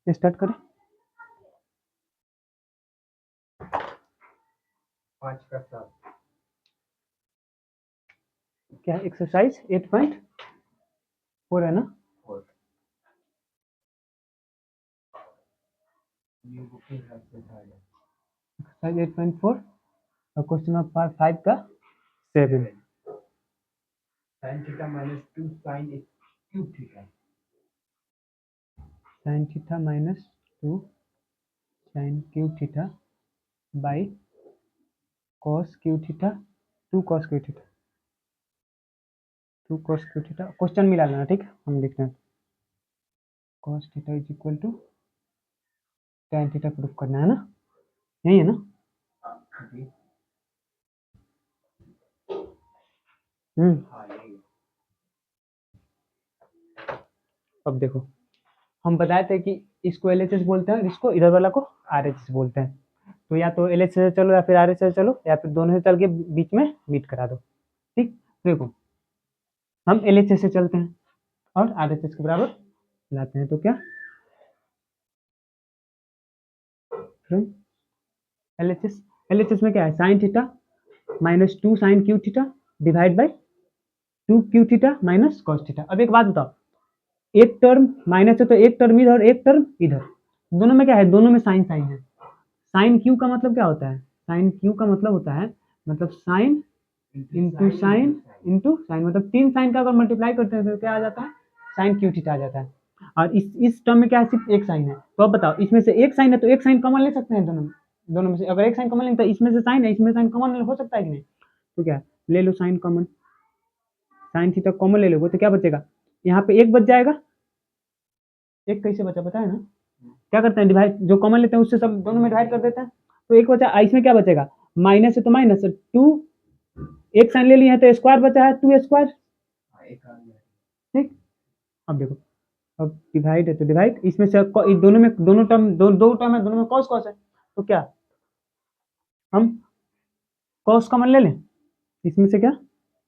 Start करें। 5 का 7 क्या एक्सरसाइज 8.4 है ना? एक्सरसाइज 8.4 और क्वेश्चन नंबर 5 का 7। sin theta minus 2 sin cube theta sine theta minus 2 sine cube theta by cos cube theta 2 cos cube theta 2 cos cube theta. Question मिला लेना, ठीक है? हम लिखते हैं cos theta is equal to tan theta proof करना है ना, यही है ना? अब देखो, हम बताए थे कि इसको LHS बोलते हैं, इसको इधर वाला को RHS बोलते हैं। तो या तो LHS से चलो या फिर RHS से चलो या फिर दोनों से चल के बीच में मीट करा दो, ठीक? देखो हम LHS से चलते हैं और RHS के बराबर लाते हैं, तो क्या LHS में क्या है? Sine theta minus 2 sine Q theta divide by 2 Q theta minus cos theta. अब एक बात बताओ, एक टर्म माइनस है तो एक टर्म इधर, एक टर्म इधर, दोनों में क्या है? दोनों में साइन साइन है। साइन क्यू का मतलब क्या होता है? साइन क्यू का मतलब होता है मतलब sine into sine into sine, मतलब 3 साइन का अगर मल्टीप्लाई करते हैं तो क्या आ जाता है? साइन क्यू थीटा आ जाता है। और इस टर्म में क्या है? सिर्फ एक साइन है। तो अब बताओ, इसमें से एक साइन है तो एक साइन कॉमन ले सकते हैं दोनों में से। अगर एक साइन कॉमन लेंगे तो इसमें से साइन है, इसमें साइन कॉमन हो सकता है कि नहीं? तो क्या ले लो sine common, sine theta common ले लोगे तो क्या बचेगा? यहाँ पे एक बच जाएगा। एक कैसे बचा पता है ना? क्या करते हैं? डिवाइड, जो कॉमन लेते हैं उससे सब दोनों में डिवाइड कर देते हैं, तो एक बचा। इसमें क्या बचेगा? माइनस है तो माइनस 2, एक साइन ले लिया है तो स्क्वायर बचा है 2 स्क्वायर, ठीक? अब देखो, अब डिवाइड है तो डिवाइड, इसमें से दोनों में दोनों टर्म दो टर्म है, दोनों में कॉस कॉस है, तो क्या हम कॉस कॉमन ले लें? इसमें से क्या?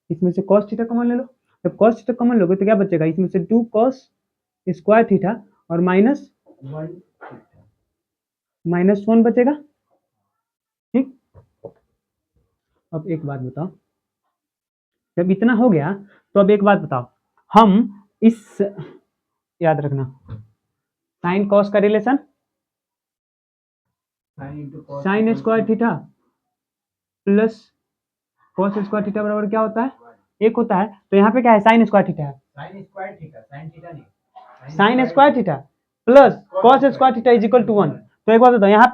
इसमें से कॉस थीटा कॉमन ले लो। जब कॉस थीटा कॉमन लोगे तो क्या बचेगा? इसमें से 2 कॉस स्क्वायर थीटा और माइनस 1 बचेगा, ठीक? अब एक बात बताओ, जब इतना हो गया तो अब एक बात बताओ, हम इस, याद रखना साइन कॉस का relation sign square theta plus cos square theta बराबर क्या होता है? एक होता है। तो यहाँ पे क्या है? साइन स्क्वायर थीटा है, sin square theta sin theta नहीं sine square theta plus cos square theta is equal to 1। तो एक बात बताओ, यहाँ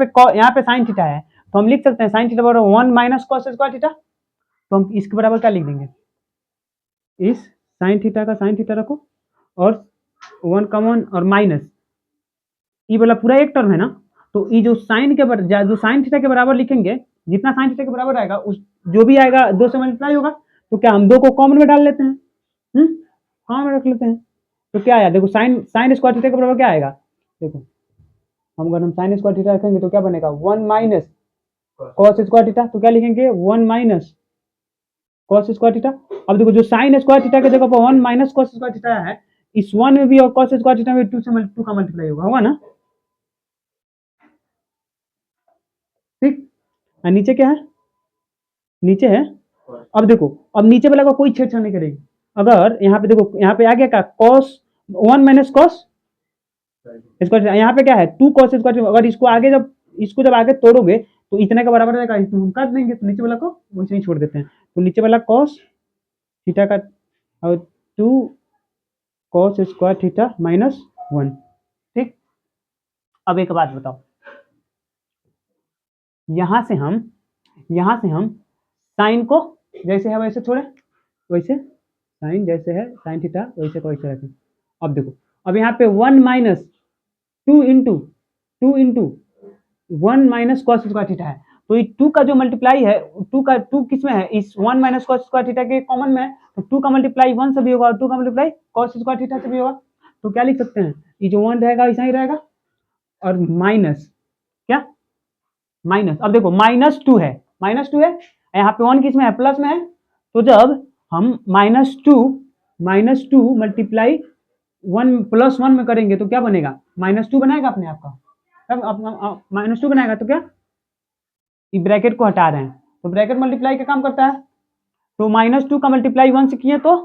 पे साइन थीटा है तो हम लिख सकते हैं साइन थीटा बराबर 1 माइनस कॉस स्क्वायर थीटा। तो हम इसके बराबर क्या लिख देंगे? इस साइन थीटा का साइन थीटा रखो और 1 कॉमन और माइनस, ये वाला पूरा एक टर्म है ना, तो ये जो साइन थीटा के बराबर लिखेंगे, जितना साइन थीटा के बराबर आएगा उस जो भी आएगा 2 से मल्टीप्लाई होगा। तो क्या हम 2 को कॉमन में डाल लेते हैं, कॉमन में रख लेते हैं, तो क्या आया? देखो साइन साइन स्क्वायर थीटा के बराबर क्या आएगा? देखो हम साइन स्क्वायर थीटा रखेंगे तो क्या बनेगा? 1 माइनस कॉस स्क्वायर थीटा, तो क्या लिखेंगे? 1 माइनस कॉस स्क्वायर थीटा। अब देखो, जो साइन स्क्वायर थीटा की जगह पर 1 माइनस कॉस स्क्वायर थीटा है, इस 1 में भी और कॉस स्क्वायर थीटा में 2 का मल्टीप्लाई होगा ना, ठीक? और नीचे क्या है? नीचे है, अब देखो, अब नीचे वाला का कोई छेड़छाड़ नहीं करेगी। अगर यहाँ पे देखो, यहाँ पे आ गया क्या? कॉस 1 माइनस कॉस स्क्वायर, यहाँ पे क्या है? 2 कॉस स्क्वायर। अगर इसको जब आगे तोड़ोगे तो इतने का बराबर रहेगा, इसको हम काट देंगे, तो नीचे वाला को वैसे ही छोड़ देते हैं। तो नीचे वाला कॉस थीटा का और 2 कॉस स्क्वायर थीटा माइनस 1, ठीक? अब एक बात बताओ, यहां से हम साइन को जैसे है वैसे छोड़े, वैसे साइन जैसे है साइन थीटा वैसे को वैसे रखें। अब देखो, अब यहाँ पे 1 minus 2 into 1 minus cos square theta है, तो ये 2 का जो मल्टीप्लाई है, 2 किस में है? इस 1 माइनस कॉस स्क्वायर थीटा के कॉमन में है, तो 2 का मल्टीप्लाई 1 से भी होगा और 2 का मल्टीप्लाई कॉस स्क्वायर थीटा से भी होगा। तो क्या लिख सकते हैं? ये जो 1 रहेगा ऐसा ही रहेगा और माइनस क्या? माइनस, अब देखो -2 है, यहाँ पे 1 किस में है? प्लस में है। तो जब हम -2 मल्टीप्लाई 1 + 1 में करेंगे तो क्या बनेगा, -2 बनाएगा अपने आप का। तब -2 बनाएगा तो क्या, ये ब्रैकेट को हटा रहे हैं तो ब्रैकेट मल्टीप्लाई का काम करता है। तो -2 का मल्टीप्लाई 1 से किए तो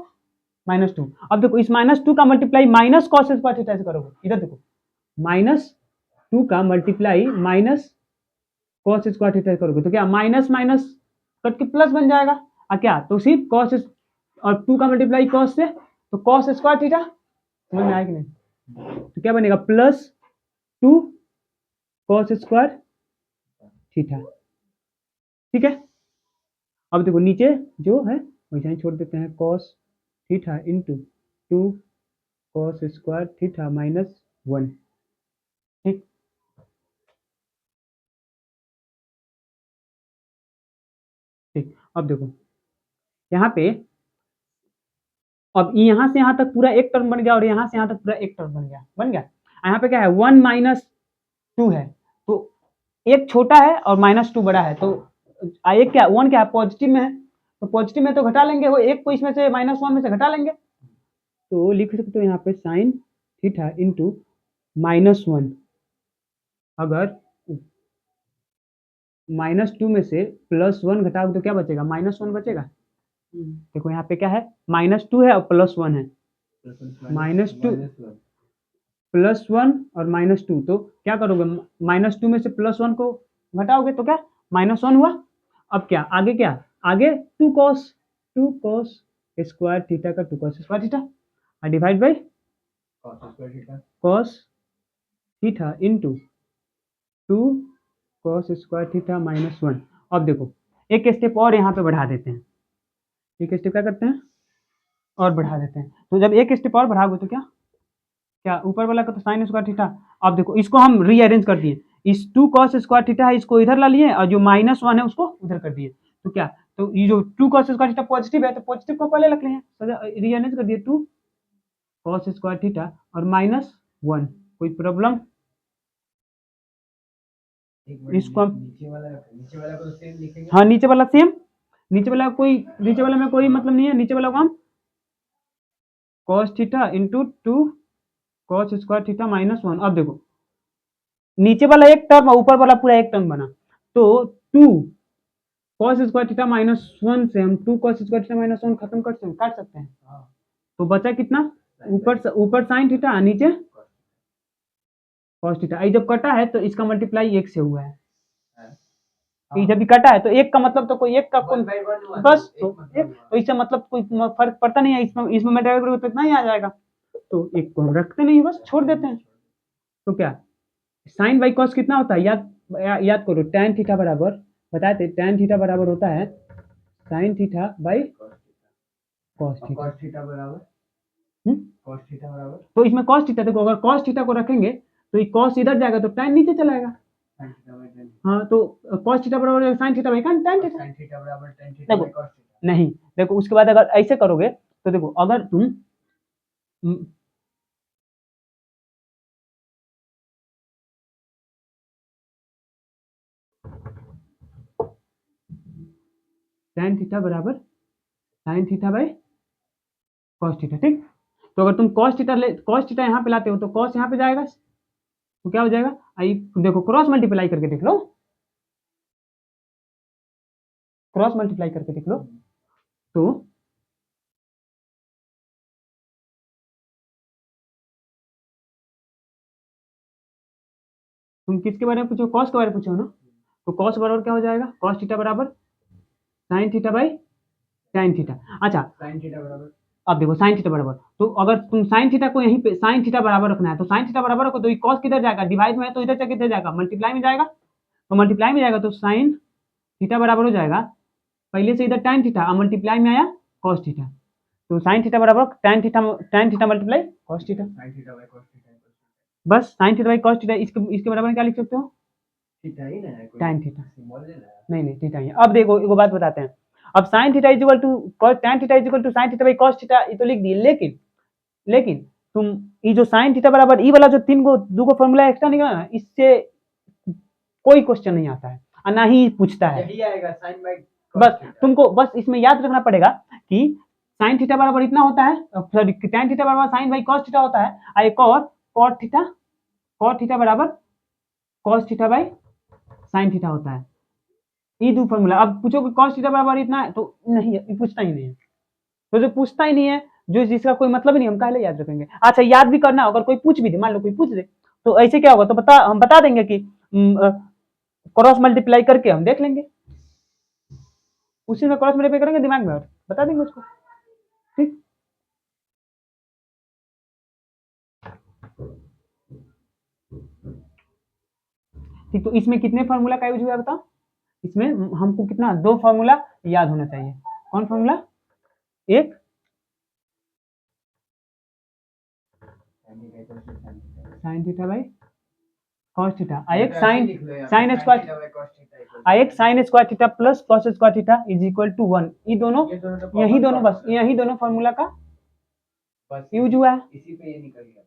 -2। अब देखो इस -2 का multiply minus cos square theta से करोगे, इधर देखो -2 का multiply minus cos square theta करोगे तो क्या माइनस माइनस कट के प्लस बन जाएगा। क्या तो सिर्फ कॉस और 2 का मल्टीप्लाई कॉस से तो कॉस स्क्वायर थीटा, समझ में आया कि नहीं। तो क्या बनेगा +2 कॉस स्क्वायर थीटा, ठीक है। अब देखो नीचे जो है वैसे ही छोड़ देते हैं, cos theta into 2 cos square theta -1, ठीक। ठीक, अब देखो यहाँ पे, अब यहाँ से यहाँ तक पूरा एक टर्म बन गया और यहाँ से यहाँ तक पूरा एक टर्म बन गया। यहाँ पे क्या है 1 - 2 है तो एक छोटा है और -2 बड़ा है तो एक क्या 1 क्या है पॉजिटिव में है तो पॉजिटिव में तो घटा लेंगे, वो एक को इसमें से -1 में से घटा लेंगे तो लिख सकते हो यहाँ पे साइन थीटा इंटू -1। अगर -2 में से +1 घटाओगे तो क्या बचेगा, -1 बचेगा। देखो यहाँ पे क्या है -2 है और +1 है, -2 +1 और -2 तो क्या करोगे -2 में से +1 को घटाओगे तो क्या -1 हुआ। अब क्या आगे, क्या आगे 2 cos स्क्वायर थीटा का 2 cos स्क्वायर थीटा और divide by cos theta into 2 cos square theta -1। अब देखो एक स्टेप और यहाँ पे बढ़ा देते हैं, एक स्टेप क्या करते हैं और बढ़ा देते हैं। तो जब एक स्टेप और बढ़ाओगे तो क्या क्या ऊपर वाला का तो साइन स्क्वायर थीटा। अब देखो इसको हम रीअरेंज कर दिए, इस 2 cos स्क्वायर थीटा है इसको इधर ला लिए और जो -1 है उसको उधर कर दिए तो क्या, तो ये जो 2 cos स्क्वायर थीटा पॉजिटिव है तो पॉजिटिव को पहले रख लिए, रीअरेंज कर दिए 2 cos स्क्वायर थीटा और -1। कोई प्रॉब्लम, इसको हम नीचे वाला को तो सेम लिखेंगे। हाँ नीचे वाला सेम, नीचे वाला में कोई मतलब नहीं है, नीचे वाला को हम cos theta into 2 cos square theta -1। अब देखो नीचे वाला एक टर्म और ऊपर वाला पूरा एक टर्म बना तो 2 cos स्क्वायर थीटा -1 से हम 2 cos स्क्वायर थीटा -1 खत्म काट सकते हैं। तो बचा कितना, ऊपर साइन थीटा नीचे cos थीटा। जब कटा है तो इसका मल्टीप्लाई 1 से हुआ है, जब भी कटा है तो एक का मतलब तो कोई एक का कोई बस तो इससे मतलब कोई फर्क पड़ता नहीं है, इसमें मल्टीप्लाई तो इतना ही आ जाएगा तो एक को हम रखते नहीं बस छोड़ देते हैं। तो क्या साइन बाई कॉस कितना होता है, याद करो tan थीटा बराबर, बताए थे tan थीटा बराबर होता है sine theta by cos theta बराबर तो इसमें cos थीटा देखो, अगर cos थीटा को रखेंगे तो ये cos इधर जाएगा तो tan नीचे चला जाएगा। हाँ तो cos थीटा बराबर sin theta by tan theta. देखो नहीं, देखो उसके बाद अगर ऐसे करोगे तो देखो अगर तुम tan थीटा बराबर sin theta by cos theta, ठीक। तो अगर तुम cos थीटा यहाँ पे लाते हो तो cos यहाँ पे जाएगा तो क्या हो जाएगा, आई देखो क्रॉस मल्टीप्लाई करके देख लो, क्रॉस मल्टीप्लाई करके देख लो तो तुम किसके बारे में पूछो, cos के बारे में पूछो ना, तो cos बराबर क्या हो जाएगा cos थीटा बराबर sin theta by tan theta. अच्छा sin थीटा बराबर, अब देखो sin थीटा बराबर, तो अगर तुम sin थीटा को यहीं पे sin थीटा बराबर रखना है तो sin थीटा बराबर रखो तो ये cos किधर जाएगा, डिवाइड में है तो इधर से किधर जाएगा मल्टीप्लाई में जाएगा, तो मल्टीप्लाई में जाएगा तो sin थीटा बराबर हो जाएगा पहले से इधर tan थीटा और मल्टीप्लाई में आया cos थीटा तो sin थीटा बराबर tan theta multiply cos theta, बस sin theta by cos theta. इसके बराबर क्या लिख सकते हो थीटा ही ना है, tan थीटा, सिंबल लेना है। नहीं थीटा ही है। अब देखो एक बात बताते हैं, अब sin theta equal to tan theta equal to sin theta by cos theta ये तो लिख दिए, लेकिन तुम ये जो sin थीटा बराबर ई वाला जो दो को फॉर्मूला एक्स्ट्रा निकला ना, इससे कोई क्वेश्चन नहीं आता है और ना ही पूछता है, यही आएगा sin बाई बस तुमको बस इसमें याद रखना पड़ेगा कि साइन थीटा बराबर इतना होता है, सॉरी tan थीटा बराबर साइन बाई कॉस थीटा होता है, और एक और कॉट थीटा बराबर cos theta by sine theta होता है। ये दो फॉर्मूला। अब पूछो कि कॉस थीटा बराबर इतना है, तो नहीं है, पूछता ही नहीं है। तो जो पूछता ही नहीं है, जो जिसका कोई मतलब ही नहीं, हम काहे याद रखेंगे। अच्छा याद भी करना, अगर कोई पूछ भी दे, मान लो कोई पूछ दे, तो ऐसे क्या होगा, तो हम बता देंगे कि क्रॉस मल्टीप्लाई करके हम देख लेंगे, उसी में क्रॉस मल्टीप्लाई करेंगे, दिमाग में और बता देंगे उसको। ठीक, ठीक। तो इसमें कितने फार्मूला का यूज हुआ है बताओ। इसमें हमको कितना, 2 फार्मूला याद होना चाहिए। कौन फार्मूला? एक sine theta by cos theta, एक sine square theta plus cos square theta is equal to 1। ये दोनों यही दोनों बस यही दोनों फार्मूला का यूज हुआ है। इसी पे ये निकल गया।